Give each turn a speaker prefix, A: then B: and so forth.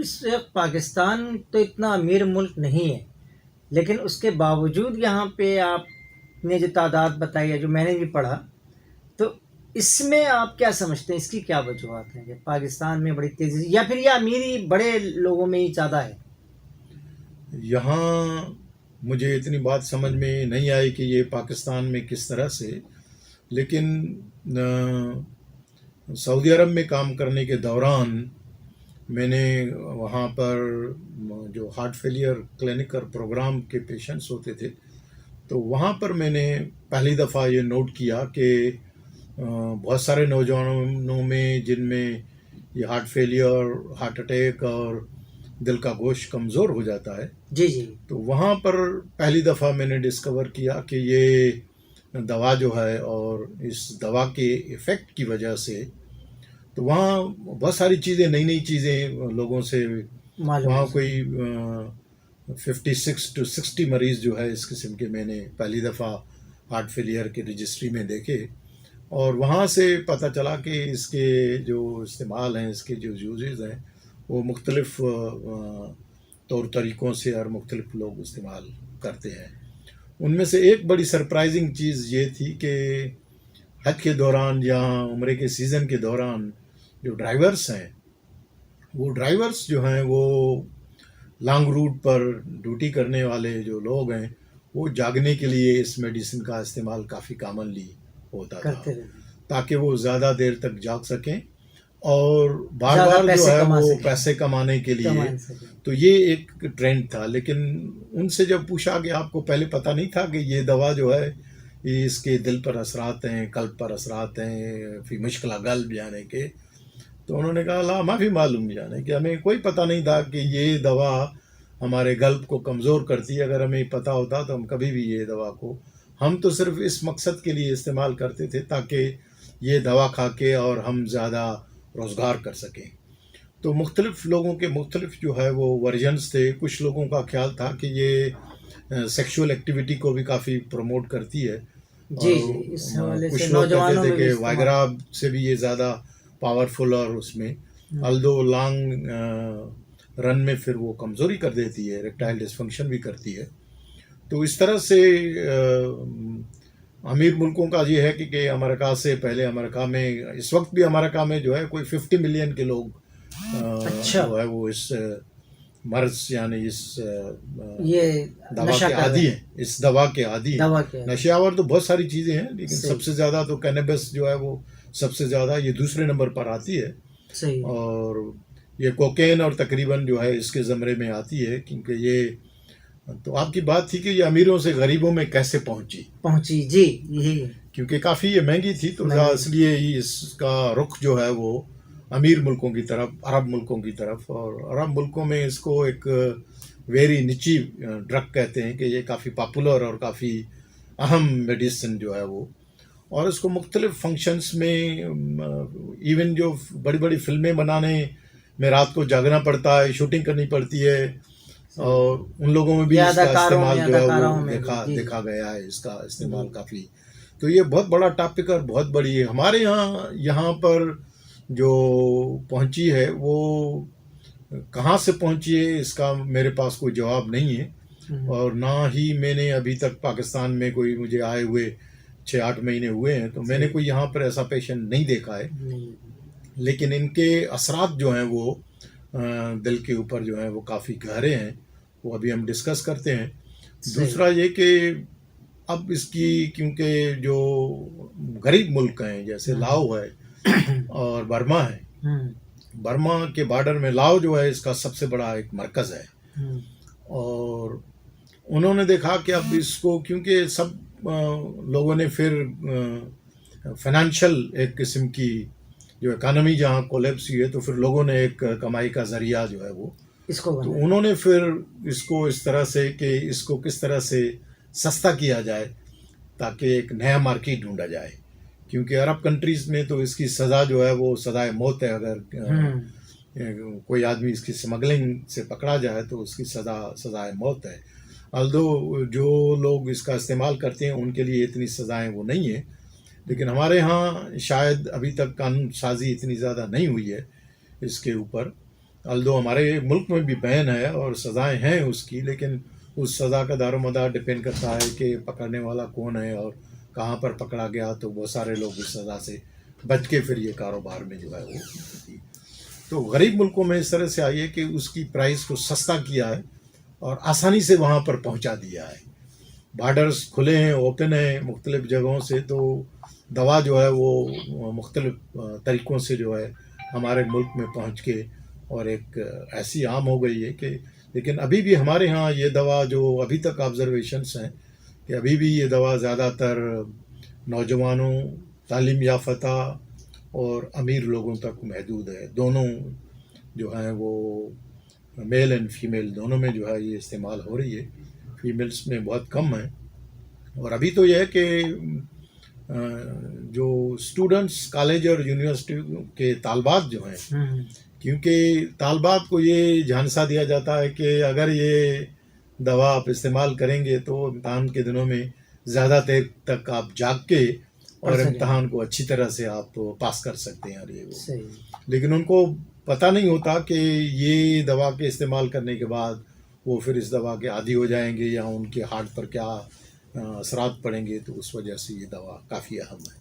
A: इस पाकिस्तान तो इतना अमीर मुल्क नहीं है, लेकिन उसके बावजूद यहाँ पे आपने जो तादाद बताई है, जो मैंने भी पढ़ा, तो इसमें आप क्या समझते हैं, इसकी क्या वजूहत है कि पाकिस्तान में बड़ी तेज़ी से, या फिर ये अमीरी बड़े लोगों में ही ज़्यादा है?
B: यहाँ मुझे इतनी बात समझ में नहीं आई कि ये पाकिस्तान में किस तरह से, लेकिन सऊदी अरब में काम करने के दौरान मैंने वहाँ पर जो हार्ट फेलियर क्लिनिक और प्रोग्राम के पेशेंट्स होते थे, तो वहाँ पर मैंने पहली दफ़ा ये नोट किया कि बहुत सारे नौजवानों में जिनमें ये हार्ट फेलियर, हार्ट अटैक और दिल का गोश्त कमज़ोर हो जाता है,
A: जी जी।
B: तो वहाँ पर पहली दफ़ा मैंने डिस्कवर किया कि ये दवा जो है और इस दवा के इफ़ेक्ट की वजह से, तो वहाँ बहुत सारी चीज़ें, नई नई चीज़ें लोगों से,
A: मालूम
B: वहाँ
A: है।
B: कोई 56 to 60 मरीज़ जो है इस किस्म के मैंने पहली दफ़ा हार्ट फेलियर के रजिस्ट्री में देखे, और वहाँ से पता चला कि इसके जो इस्तेमाल हैं, इसके जो यूजेज़ हैं, वो मुख्तलिफ़ तौर तरीक़ों से और मुख्तलिफ़ लोग इस्तेमाल करते हैं। उनमें से एक बड़ी सरप्राइजिंग चीज़ ये थी कि हज के दौरान या उम्रे के सीज़न के दौरान जो ड्राइवर्स हैं, वो ड्राइवर्स जो हैं वो लॉन्ग रूट पर ड्यूटी करने वाले जो लोग हैं, वो जागने के लिए इस मेडिसिन का इस्तेमाल काफ़ी कॉमनली होता था,
A: करते रहते,
B: ताकि वो ज़्यादा देर तक जाग सकें और बार
A: ज़्यादा
B: बार जो
A: पैसे
B: है
A: कमा
B: वो
A: सकें,
B: पैसे कमाने के लिए।
A: कमा सकें।
B: तो ये एक ट्रेंड था, लेकिन उनसे जब पूछा कि आपको पहले पता नहीं था कि ये दवा जो है ये इसके दिल पर असरात हैं, कल्ब पर असरात हैं, फिर मुश्किल गल्ब यानी के, तो उन्होंने कहा ला माफ़ी मालूम, यानी कि हमें कोई पता नहीं था कि ये दवा हमारे गल्ब को कमज़ोर करती है। अगर हमें पता होता तो हम कभी भी ये दवा को, हम तो सिर्फ इस मकसद के लिए इस्तेमाल करते थे ताकि ये दवा खा के और हम ज़्यादा रोज़गार कर सकें। तो मुख्तलिफ़ लोगों के मुख्तलिफ़ जो है वो वर्जन्स थे। कुछ लोगों का ख्याल था कि ये सेक्सुअल एक्टिविटी को भी काफ़ी प्रमोट करती है,
A: जी जी, इस
B: और
A: हवाले से
B: कुछ लोग कहते
A: नौजवानों
B: थे
A: में भी
B: कि
A: इस्तेमाल।
B: वायग्रा से भी ये ज़्यादा पावरफुल, और उसमें अल्दो लॉन्ग रन में फिर वो कमज़ोरी कर देती है, इरेक्टाइल डिसफंक्शन भी करती है। तो इस तरह से अमीर मुल्कों का ये है कि अमेरिका से पहले, अमेरिका में इस वक्त भी अमेरिका में जो है कोई 50 मिलियन के लोग
A: अच्छा,
B: जो है वो इस मर्ज यानी इस
A: ये
B: दवा
A: नशा
B: के
A: कर
B: आदी
A: रहे
B: हैं, इस दवा के आदी हैं।
A: दवा के।
B: नशेआवर तो बहुत सारी चीज़ें हैं, लेकिन
A: सही
B: सबसे ज़्यादा तो कैनबिस जो है वो सबसे ज़्यादा ये दूसरे नंबर पर आती है,
A: सही है।
B: और ये कोकेन और तकरीबन जो है इसके ज़मरे में आती है, क्योंकि ये, तो आपकी बात थी कि ये अमीरों से गरीबों में कैसे
A: पहुंची जी, यही है।
B: क्योंकि काफ़ी ये महंगी थी, तो
A: महंगी।
B: इसलिए ही इसका रुख जो है वो अमीर मुल्कों की तरफ, अरब मुल्कों की तरफ, और अरब मुल्कों में इसको एक वेरी निची ड्रग कहते हैं कि ये काफ़ी पॉपुलर और काफ़ी अहम मेडिसिन जो है वो, और इसको मुख्तलिफ फंक्शंस में, इवन जो बड़ी बड़ी फिल्में बनाने में रात को जागना पड़ता है, शूटिंग करनी पड़ती है, और उन लोगों में भी इसका इस्तेमाल जो है वो देखा गया है, इसका इस्तेमाल काफ़ी। तो ये बहुत बड़ा टॉपिक और बहुत बड़ी है। हमारे यहाँ पर जो पहुंची है वो कहाँ से पहुंची है इसका मेरे पास कोई जवाब नहीं है, और ना ही मैंने अभी तक पाकिस्तान में कोई, मुझे आए हुए 6-8 महीने हुए हैं, तो मैंने कोई यहाँ पर ऐसा पेशेंट नहीं देखा है। लेकिन इनके असरात जो हैं वो दिल के ऊपर जो हैं वो काफ़ी गहरे हैं, वो अभी हम डिस्कस करते हैं। दूसरा ये कि अब इसकी, क्योंकि जो गरीब मुल्क हैं जैसे लाओ है और बर्मा है, बर्मा के बॉर्डर में लाओ जो है इसका सबसे बड़ा एक मरकज़ है, और उन्होंने देखा कि अब इसको, क्योंकि सब लोगों ने फिर फाइनेंशियल एक किस्म की जो इकानमी जहाँ कोलैप्स हुई है, तो फिर लोगों ने एक कमाई का ज़रिया जो है वो इसको, तो उन्होंने फिर इसको इस तरह से कि इसको किस तरह से सस्ता किया जाए ताकि एक नया मार्केट ढूंढा जाए, क्योंकि अरब कंट्रीज़ में तो इसकी सज़ा जो है वो सज़ाए मौत है। अगर कोई आदमी इसकी स्मगलिंग से पकड़ा जाए तो उसकी सज़ाए मौत है। अल्दो जो लोग इसका इस्तेमाल करते हैं उनके लिए इतनी सज़ाएं वो नहीं है, लेकिन हमारे यहाँ शायद अभी तक कानून साजी इतनी ज़्यादा नहीं हुई है इसके ऊपर, अल्दो हमारे मुल्क में भी बैन है और सज़ाएं हैं उसकी, लेकिन उस सज़ा का दारोमदार डिपेंड करता है कि पकड़ने वाला कौन है और कहाँ पर पकड़ा गया। तो बहुत सारे लोग उस सज़ा से बच के फिर ये कारोबार में जो है वो। तो गरीब मुल्कों में इस तरह से आई है कि उसकी प्राइस को सस्ता किया है और आसानी से वहाँ पर पहुँचा दिया है। बॉर्डर्स खुले हैं, ओपन हैं मुख्तलिफ़ जगहों से, तो दवा जो है वो मुख्तलिफ़ तरीक़ों से जो है हमारे मुल्क में पहुँच के और एक ऐसी आम हो गई है कि, लेकिन अभी भी हमारे यहाँ ये दवा जो अभी तक ऑब्ज़र्वेशंस हैं कि अभी भी ये दवा ज़्यादातर नौजवानों, तालीम याफ़्ता और अमीर लोगों तक महदूद है। दोनों जो हैं वो मेल एंड फीमेल दोनों में जो है ये इस्तेमाल हो रही है। फीमेल्स में बहुत कम है। और अभी तो यह है कि जो स्टूडेंट्स कॉलेज और यूनिवर्सिटी के तालबात जो हैं, क्योंकि तालबात को ये झांसा दिया जाता है कि अगर ये दवा आप इस्तेमाल करेंगे तो इम्तहान के दिनों में ज़्यादा देर तक आप जाग के और इम्तहान को अच्छी तरह से आप पास कर सकते हैं। और ये वो, लेकिन उनको पता नहीं होता कि ये दवा के इस्तेमाल करने के बाद वो फिर इस दवा के आदी हो जाएंगे या उनके हार्ट पर क्या असरात पड़ेंगे। तो उस वजह से ये दवा काफ़ी अहम है।